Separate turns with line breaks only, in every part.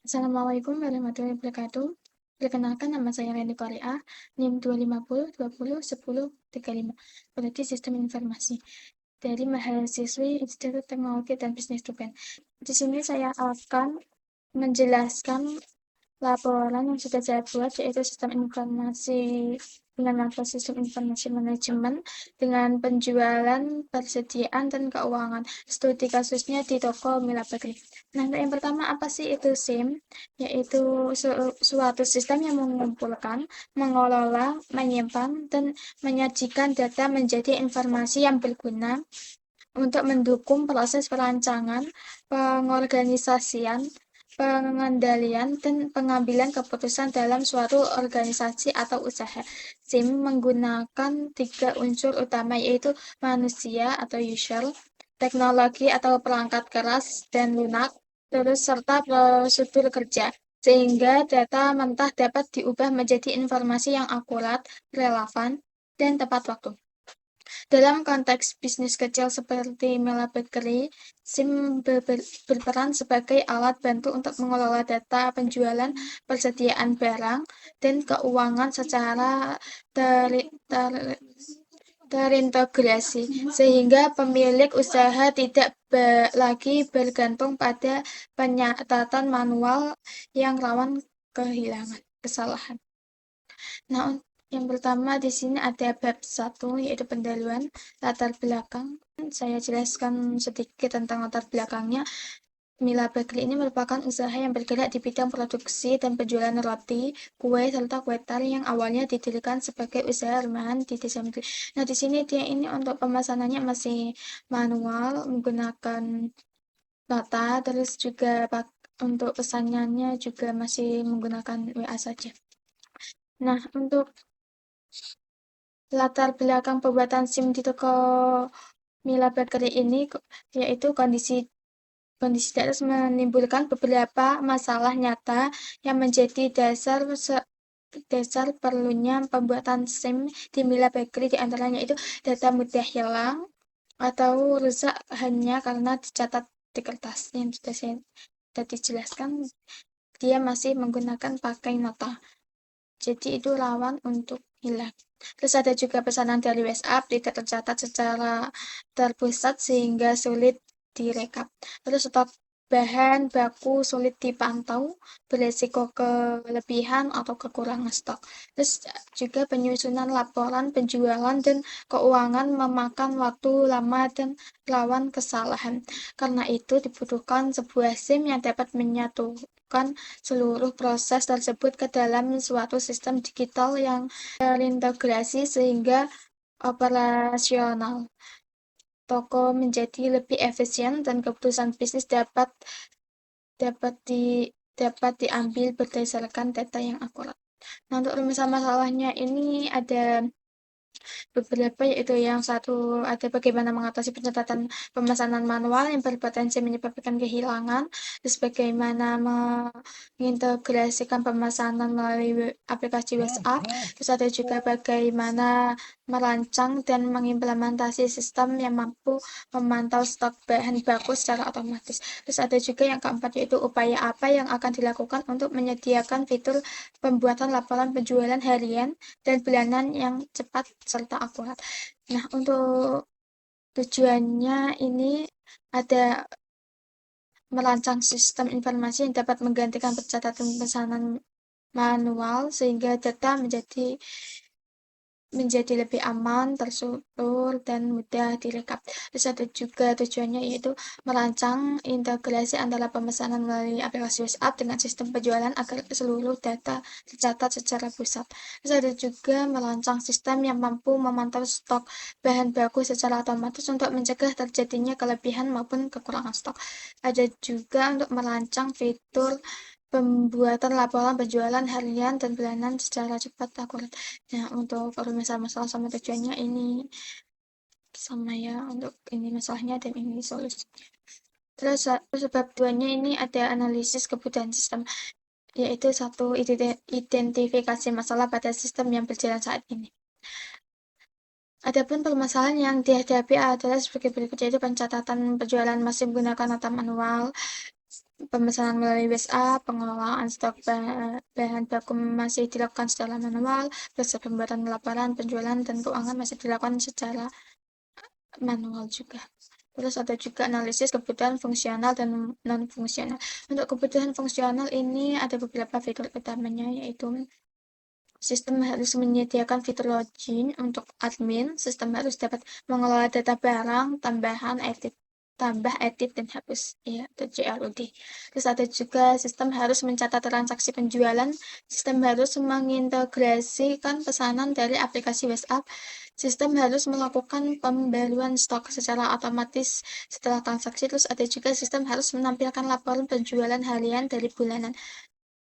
Assalamualaikum warahmatullahi wabarakatuh. Perkenalkan nama saya Reni Korea, NIM 250 20 10 35. Peneliti Sistem Informasi dari mahasiswi Institut Teknologi dan Bisnis Tuban. Di sini saya akan menjelaskan laporan yang sudah saya buat, yaitu sistem informasi dengan makro sistem informasi manajemen dengan penjualan, persediaan, dan keuangan. Studi kasusnya di toko Mila Bakri. Nah, untuk yang pertama, apa sih itu SIM? Yaitu suatu sistem yang mengumpulkan, mengelola, menyimpan, dan menyajikan data menjadi informasi yang berguna untuk mendukung proses perancangan, pengorganisasian, pengendalian, dan pengambilan keputusan dalam suatu organisasi atau usaha. SIM menggunakan tiga unsur utama, yaitu manusia atau user, teknologi atau perangkat keras dan lunak, terus serta prosedur kerja, sehingga data mentah dapat diubah menjadi informasi yang akurat, relevan, dan tepat waktu. Dalam konteks bisnis kecil seperti Mela Bakery, SIM berperan sebagai alat bantu untuk mengelola data penjualan, persediaan barang, dan keuangan secara terintegrasi, sehingga pemilik usaha tidak lagi bergantung pada penyatatan manual yang rawan kehilangan kesalahan. Nah, yang pertama di sini ada bab 1, yaitu pendahuluan latar belakang. Saya jelaskan sedikit tentang latar belakangnya. Mila Bakery ini merupakan usaha yang bergerak di bidang produksi dan penjualan roti, kue, serta kue tar yang awalnya didirikan sebagai usaha rumahan di desa negeri. Nah, di sini dia ini untuk pemesanannya masih manual, menggunakan nota, terus juga untuk pesanannya juga masih menggunakan WA saja. Nah, untuk latar belakang pembuatan SIM di toko Mila Bakery ini, yaitu kondisi di atas menimbulkan beberapa masalah nyata yang menjadi dasar perlunya pembuatan SIM di Mila Bakery, di antaranya itu data mudah hilang atau rusak hanya karena dicatat di kertas. Yang sudah saya tadi jelaskan, dia masih menggunakan pakai nota. Jadi itu rawan untuk hilang. Terus ada juga pesanan dari WhatsApp tidak tercatat secara terpusat sehingga sulit direkap. Terus stok bahan baku sulit dipantau, beresiko kelebihan atau kekurangan stok. Terus juga penyusunan laporan penjualan dan keuangan memakan waktu lama dan rawan kesalahan. Karena itu dibutuhkan sebuah SIM yang dapat menyatukan seluruh proses tersebut ke dalam suatu sistem digital yang terintegrasi sehingga operasional toko menjadi lebih efisien dan keputusan bisnis dapat di dapat diambil berdasarkan data yang akurat. Nah, untuk rumusan masalahnya ini ada beberapa, yaitu yang satu ada bagaimana mengatasi pencatatan pemesanan manual yang berpotensi menyebabkan kehilangan, terus bagaimana mengintegrasikan pemesanan melalui aplikasi WhatsApp, terus ada juga bagaimana merancang dan mengimplementasi sistem yang mampu memantau stok bahan baku secara otomatis. Terus ada juga yang keempat, yaitu upaya apa yang akan dilakukan untuk menyediakan fitur pembuatan laporan penjualan harian dan bulanan yang cepat serta akurat. Nah, untuk tujuannya ini ada merancang sistem informasi yang dapat menggantikan pencatatan pesanan manual sehingga data menjadi lebih aman, terstruktur, dan mudah direkap. Terus ada juga tujuannya, yaitu merancang integrasi antara pemesanan melalui aplikasi WhatsApp dengan sistem penjualan agar seluruh data tercatat secara pusat. Terus ada juga merancang sistem yang mampu memantau stok bahan baku secara otomatis untuk mencegah terjadinya kelebihan maupun kekurangan stok. Ada juga untuk merancang fitur pembuatan laporan penjualan harian dan bulanan secara cepat akurat. Nah, untuk perumahan masalah sama tujuannya ini sama ya, untuk ini masalahnya dan ini solusinya. Terus sebab duanya ini ada analisis kebutuhan sistem, yaitu satu, identifikasi masalah pada sistem yang berjalan saat ini. Adapun permasalahan yang dihadapi adalah sebagai berikut, yaitu pencatatan penjualan masih menggunakan nota manual, pemesanan melalui WhatsApp, pengelolaan stok bahan baku masih dilakukan secara manual, proses pembuatan laporan, penjualan, dan keuangan masih dilakukan secara manual juga. Terus ada juga analisis kebutuhan fungsional dan non-fungsional. Untuk kebutuhan fungsional ini ada beberapa fitur utamanya, yaitu sistem harus menyediakan fitur login untuk admin, sistem harus dapat mengelola data barang, tambah, edit, dan hapus, ya, atau JRUD. Terus ada juga sistem harus mencatat transaksi penjualan, sistem harus mengintegrasikan pesanan dari aplikasi WhatsApp, sistem harus melakukan pembaruan stok secara otomatis setelah transaksi. Terus ada juga sistem harus menampilkan laporan penjualan harian dari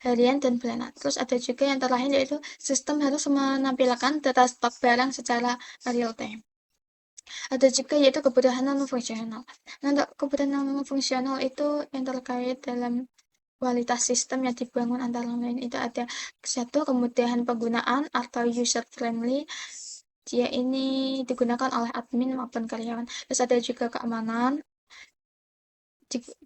harian dan bulanan. Terus ada juga yang terakhir, yaitu sistem harus menampilkan data stok barang secara real time. Ada juga yaitu kebutuhan non fungsional. Nah, untuk kebutuhan non fungsional itu yang terkait dalam kualitas sistem yang dibangun antara lain itu ada satu, kemudahan penggunaan atau user friendly. Dia ini digunakan oleh admin maupun karyawan. Terus ada juga keamanan,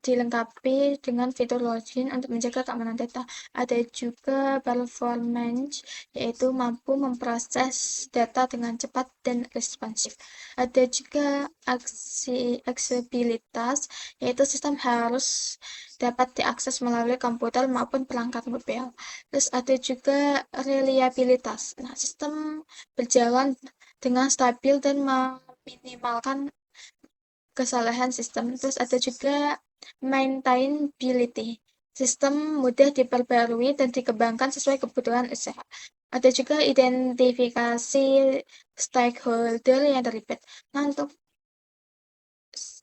dilengkapi dengan fitur login untuk menjaga keamanan data. Ada juga performance, yaitu mampu memproses data dengan cepat dan responsif. Ada juga aksesibilitas, yaitu sistem harus dapat diakses melalui komputer maupun perangkat mobile. Terus ada juga reliabilitas. Nah, sistem berjalan dengan stabil dan meminimalkan kesalahan sistem. Terus ada juga maintainability. Sistem mudah diperbarui dan dikembangkan sesuai kebutuhan usaha. Ada juga identifikasi stakeholder yang terlibat. Nah, untuk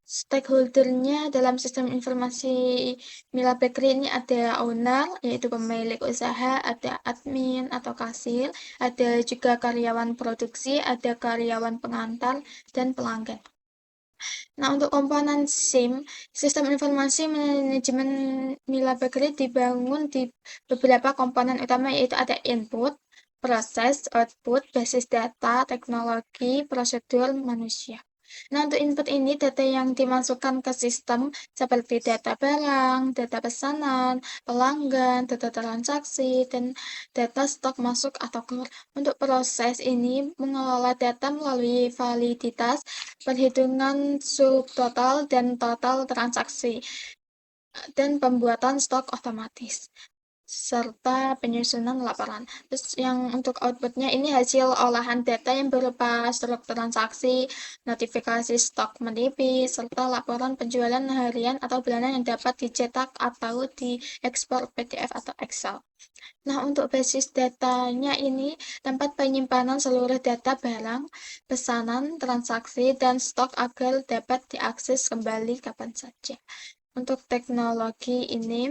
stakeholdernya dalam sistem informasi Mila Bakery ini ada owner, yaitu pemilik usaha, ada admin atau kasir, ada juga karyawan produksi, ada karyawan pengantar, dan pelanggan. Nah, untuk komponen SIM, sistem informasi manajemen Mila Bakery dibangun di beberapa komponen utama, yaitu ada input, proses, output, basis data, teknologi, prosedur, manusia. Nah, untuk input ini data yang dimasukkan ke sistem seperti data barang, data pesanan, pelanggan, data transaksi, dan data stok masuk atau keluar. Untuk proses ini mengelola data melalui validitas, perhitungan subtotal dan total transaksi, dan pembuatan stok otomatis, serta penyusunan laporan. Terus yang untuk outputnya ini hasil olahan data yang berupa struktur transaksi, notifikasi stok menipis, serta laporan penjualan harian atau bulanan yang dapat dicetak atau diekspor PDF atau Excel. Nah, untuk basis datanya ini tempat penyimpanan seluruh data barang, pesanan, transaksi, dan stok agar dapat diakses kembali kapan saja. Untuk teknologi ini,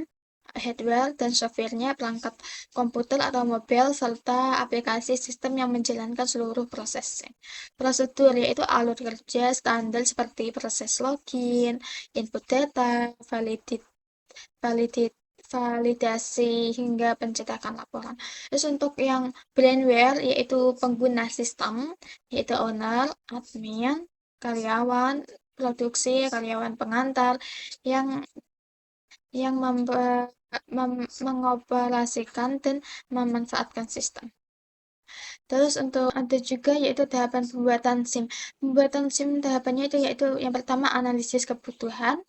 hardware dan softwarenya perangkat komputer atau mobil, serta aplikasi sistem yang menjalankan seluruh prosesnya. Prosedur yaitu alur kerja standar seperti proses login, input data, validit validasi hingga pencetakan laporan. Terus untuk yang brandware yaitu pengguna sistem, yaitu owner, admin, karyawan, produksi, karyawan pengantar yang mengoperasikan dan memanfaatkan sistem. Terus untuk ada juga yaitu tahapan pembuatan SIM. Pembuatan SIM tahapannya itu yaitu yang pertama analisis kebutuhan,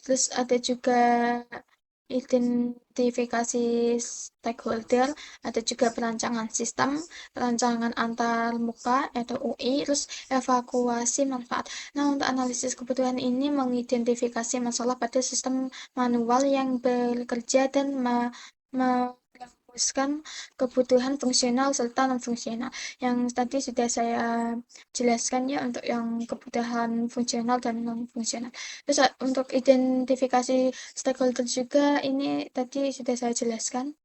terus ada juga identifikasi stakeholder, ada juga perancangan sistem, perancangan antar muka atau UI, terus evakuasi manfaat. Nah, untuk analisis kebutuhan ini mengidentifikasi masalah pada sistem manual yang bekerja dan merumuskan kebutuhan fungsional serta non-fungsional. Yang tadi sudah saya jelaskan ya untuk yang kebutuhan fungsional dan non-fungsional. Terus untuk identifikasi stakeholder juga ini tadi sudah saya jelaskan.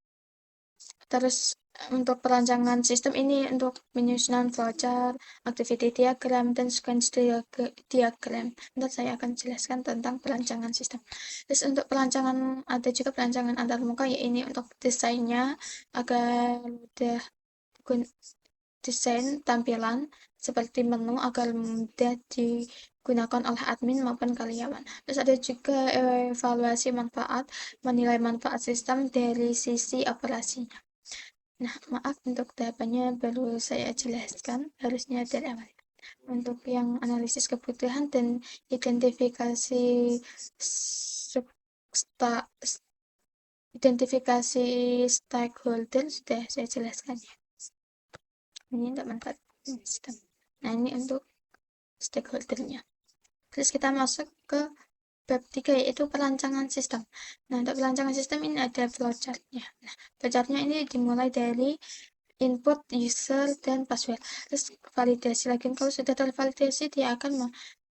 Terus untuk perancangan sistem ini untuk penyusunan voucher, activity diagram, dan sequence diagram. Nanti saya akan jelaskan tentang perancangan sistem. Terus untuk perancangan ada juga perancangan antarmuka, ya ini untuk desainnya agar mudah desain tampilan seperti menu agar mudah gunakan oleh admin maupun karyawan. Terus ada juga evaluasi manfaat, menilai manfaat sistem dari sisi operasinya. Nah, maaf untuk tahapannya baru saya jelaskan, harusnya dari awal. Untuk yang analisis kebutuhan dan identifikasi identifikasi stakeholder sudah saya jelaskan ya. Ini untuk manfaat sistem. Nah, ini untuk stakeholdernya. Terus kita masuk ke bab 3, yaitu perancangan sistem. Nah, untuk perancangan sistem ini ada flowchart-nya. Nah, flowchart-nya ini dimulai dari input, user, dan password. Terus validasi lagi. Kalau sudah tervalidasi, dia akan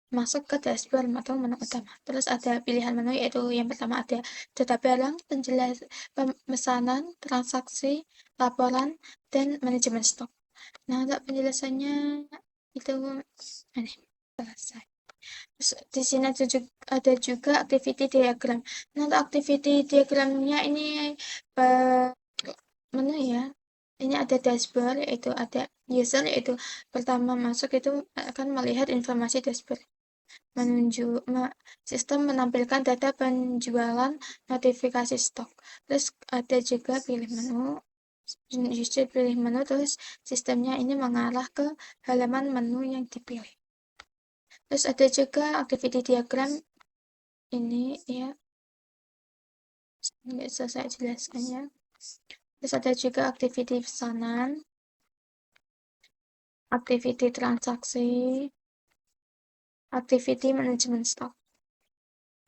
masuk ke dashboard atau menu utama. Terus ada pilihan menu, yaitu yang pertama ada data barang, pemesanan, transaksi, laporan, dan manajemen stok. Nah, untuk penjelasannya itu aneh, selesai. Terus di sini ada juga activity diagram. Nah, untuk activity diagramnya ini menu ya. Ini ada dashboard, yaitu ada user, yaitu pertama masuk itu akan melihat informasi dashboard. Sistem menampilkan data penjualan, notifikasi stok. Terus ada juga pilih menu, user pilih menu, terus sistemnya ini mengarah ke halaman menu yang dipilih. Terus ada juga activity diagram ini ya, nggak bisa saya jelaskan ya. Terus ada juga activity pesanan, activity transaksi, activity manajemen stok.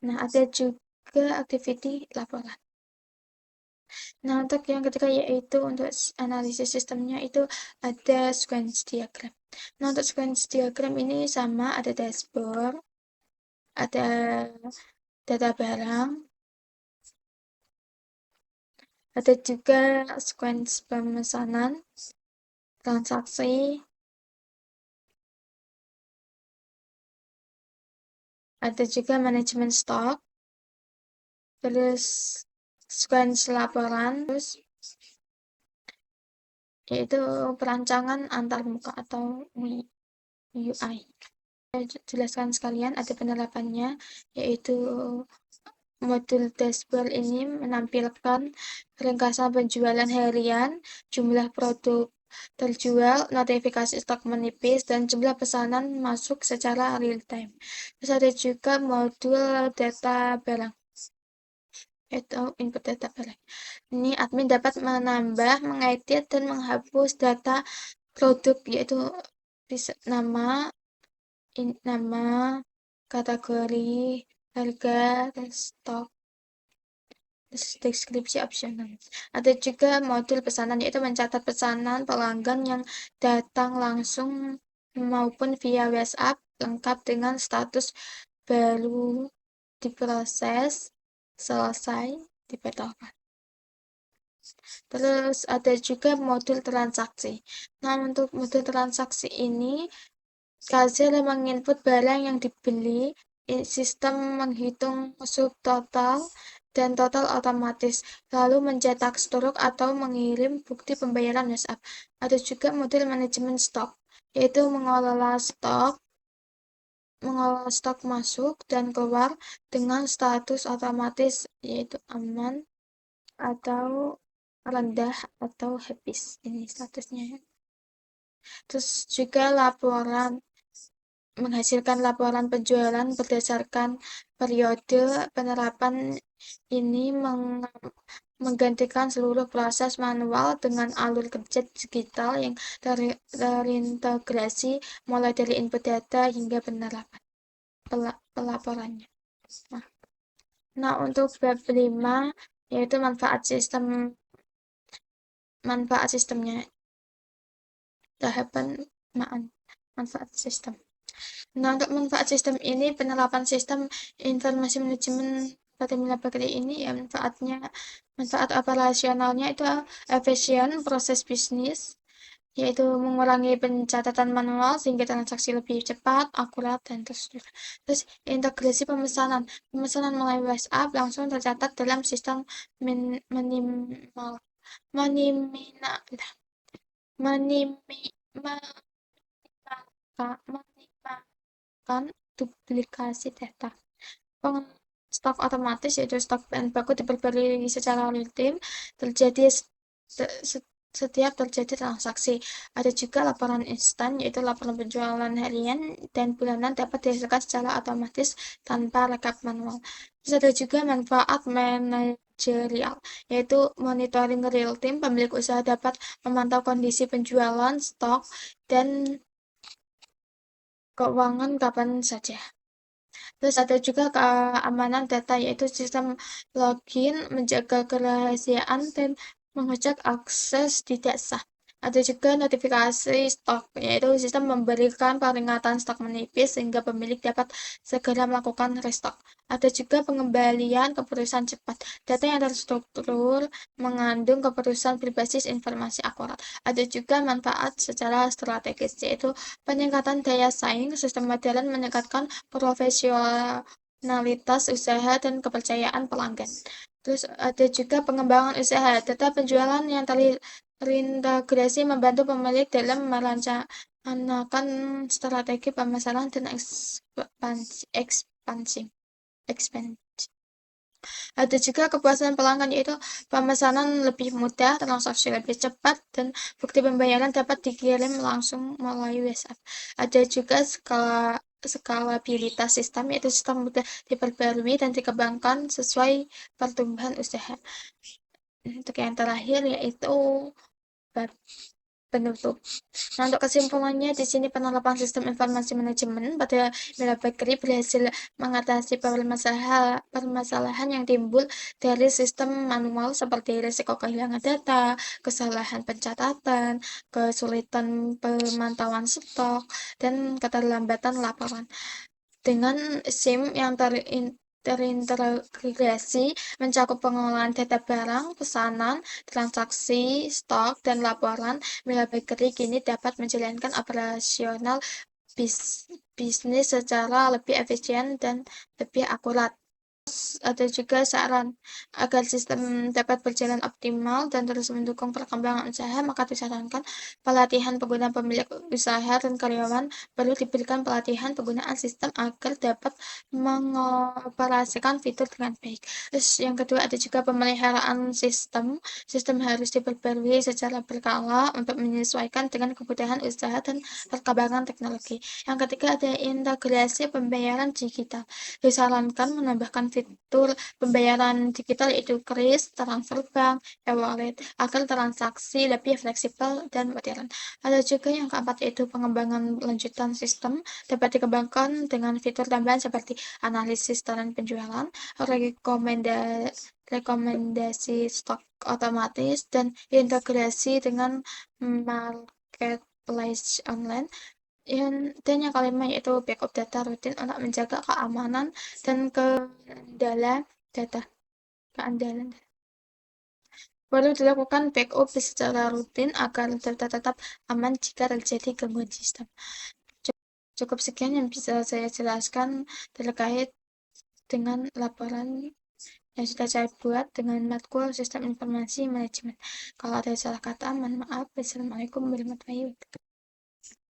Nah, ada juga activity laporan. Nah, untuk yang ketiga yaitu untuk analisis sistemnya itu ada sequence diagram. Nah, untuk sequence diagram ini sama, ada dashboard, ada data barang, ada juga sequence pemesanan, transaksi, ada juga manajemen stok, terus sequence laporan, terus yaitu perancangan antar muka atau UI. Saya jelaskan sekalian, ada penerapannya, yaitu modul dashboard ini menampilkan ringkasan penjualan harian, jumlah produk terjual, notifikasi stok menipis, dan jumlah pesanan masuk secara real time. Terus ada juga modul data barang atau input data barang. Ini admin dapat menambah, mengedit, dan menghapus data produk, yaitu nama, nama, kategori, harga, dan stok. Deskripsi opsional. Ada juga modul pesanan, yaitu mencatat pesanan pelanggan yang datang langsung maupun via WhatsApp, lengkap dengan status baru diproses, selesai, dibatalkan. Terus ada juga modul transaksi. Nah, untuk modul transaksi ini kasir menginput barang yang dibeli, sistem menghitung subtotal dan total otomatis, lalu mencetak struk atau mengirim bukti pembayaran WhatsApp. Ada juga model manajemen stok, yaitu mengelola stok masuk dan keluar dengan status otomatis, yaitu aman atau rendah atau habis. Ini statusnya. Terus juga laporan, menghasilkan laporan penjualan berdasarkan periode. Penerapan ini menggantikan seluruh proses manual dengan alur kerja digital yang terintegrasi mulai dari input data hingga penerapan pelaporannya. Nah, untuk bab 5 yaitu manfaat sistemnya. Tahapan manfaat sistem. Nah, untuk manfaat sistem ini, penerapan sistem informasi manajemen Fatimila Bakri ini ya manfaat operasionalnya itu efisien proses bisnis, yaitu mengurangi pencatatan manual sehingga transaksi lebih cepat, akurat, dan terstruktur. Terus integrasi pemesanan melalui WhatsApp langsung tercatat dalam sistem minimalkan duplikasi data. Stok otomatis yaitu stok bahan baku diperbarui secara rutin, terjadi setiap terjadi transaksi. Ada juga laporan instan, yaitu laporan penjualan harian dan bulanan dapat dihasilkan secara otomatis tanpa rekap manual. Terus ada juga manfaat manajerial, yaitu monitoring real time. Pemilik usaha dapat memantau kondisi penjualan, stok, dan keuangan kapan saja. Terus ada juga keamanan data, yaitu sistem login, menjaga kerahasiaan, dan mengecek akses tidak sah. Ada juga notifikasi stok, yaitu sistem memberikan peringatan stok menipis sehingga pemilik dapat segera melakukan restock. Ada juga pengembalian keputusan cepat. Data yang terstruktur mengandung keputusan berbasis informasi akurat. Ada juga manfaat secara strategis, yaitu peningkatan daya saing. Sistem modern meningkatkan profesionalitas usaha dan kepercayaan pelanggan. Terus ada juga pengembangan usaha. Data penjualan yang terintegrasi membantu pemilik dalam merencanakan strategi pemasaran dan ekspansi. Ada juga kepuasan pelanggan, yaitu pemesanan lebih mudah, transaksi lebih cepat, dan bukti pembayaran dapat dikirim langsung melalui WhatsApp. Ada juga skalabilitas sistem, yaitu sistem mudah diperbarui dan dikembangkan sesuai pertumbuhan usaha. Untuk yang terakhir yaitu penutup. Nah, untuk kesimpulannya, di sini penerapan sistem informasi manajemen pada Mila Bakery berhasil mengatasi permasalahan yang timbul dari sistem manual seperti risiko kehilangan data, kesalahan pencatatan, kesulitan pemantauan stok, dan keterlambatan laporan. Dengan SIM yang terintegrasi mencakup pengolahan data barang, pesanan, transaksi, stok, dan laporan, Mila Bakery kini dapat menjalankan operasional bisnis secara lebih efisien dan lebih akurat. Ada juga saran agar sistem dapat berjalan optimal dan terus mendukung perkembangan usaha, maka disarankan pelatihan pengguna, pemilik usaha dan karyawan perlu diberikan pelatihan penggunaan sistem agar dapat mengoperasikan fitur dengan baik. Terus yang kedua, ada juga pemeliharaan sistem harus diperbarui secara berkala untuk menyesuaikan dengan kebutuhan usaha dan perkembangan teknologi. Yang ketiga, ada integrasi pembayaran digital. Disarankan menambahkan fitur pembayaran digital, yaitu kris, transfer bank, e-wallet, agar transaksi lebih fleksibel dan modern. Ada juga yang keempat, yaitu pengembangan lanjutan sistem dapat dikembangkan dengan fitur tambahan seperti analisis tren penjualan, rekomendasi stok otomatis, dan integrasi dengan marketplace online. Dan yang kelima yaitu backup data rutin untuk menjaga keamanan dan keandalan data. Perlu dilakukan backup secara rutin agar data tetap aman jika terjadi gangguan sistem. Cukup sekian yang bisa saya jelaskan terkait dengan laporan yang sudah saya buat dengan matkul sistem informasi manajemen. Kalau ada salah kata, mohon maaf. Wassalamualaikum warahmatullahi wabarakatuh.